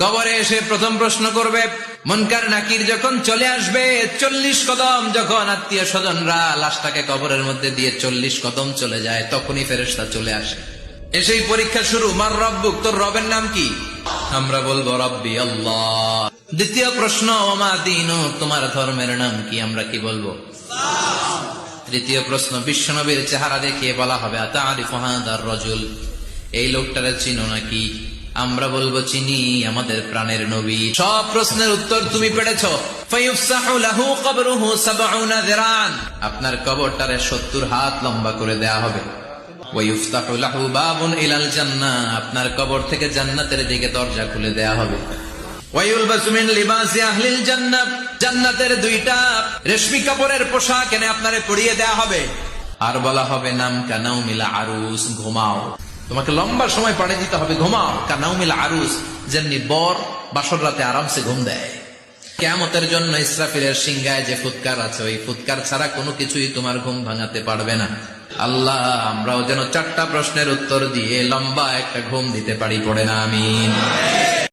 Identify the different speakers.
Speaker 1: কবরে এসে প্রথম প্রশ্ন করবে। মুনকার নাকির যখন চলে আসবে, 40 কদম যখন আত্মীয় স্বজনরা লাশটাকে কবরের মধ্যে দিয়ে 40 কদম চলে যায়, তখনই ফেরেশতা চলে আসে। এসেই পরীক্ষা শুরু। মার রব্বুক, তোর রবের নাম কি? আমরা বলবো রব্বি আল্লাহ। দ্বিতীয় প্রশ্ন, ওমা দীনুক, তোমার ধর্মের নাম কি? আমরা কি বলবো? তৃতীয় প্রশ্ন, বিশ্বনবীর চেহারা দেখিয়ে বলা হবে আতারিফু হাদার রাজুল, এই লোকটারে চিনো নাকি? আমরা বলবো চিনি, আমাদের প্রাণের নবী। সব প্রশ্নের উত্তর তুমি পেরেছো। ফায়ুফসাহু লাহু কবরুহু 70 যিরান, আপনার কবরটারে 70 হাত লম্বা করে দেয়া হবে। ওয়ায়ুফতাহু লাহু বাবুন ইলাল জান্নাহ, আপনার কবর থেকে জান্নাতের দিকে দরজা খুলে দেয়া হবে। ওয়ায়ুলবাসু মিন লিবাসি আহলিল জান্নাহ, জান্নাতের 2টা রেশমি কাপড়ের পোশাক এনে আপনারে পরিয়ে দেয়া হবে। আর বলা হবে নাম কানাউমিল আরুস, ঘুমাও। তোমাকে লম্বা সময় পাড়ে দিতে হবে, ঘুমাও। কানাউমিল আরুস, যেমনি বর বাসর রাতে আরামসে ঘুম দেয়। কিয়ামতের জন্য ইসরাফিলের সিংহায় যে ফুৎকার আছে, ওই ফুৎকার ছাড়া কোনো কিছুই তোমার ঘুম ভাঙাতে পারবে না। আল্লাহ, আমরাও যেন 4টা প্রশ্নের উত্তর দিয়ে লম্বা একটা ঘুম দিতে পারি, পড়ে না আমিন।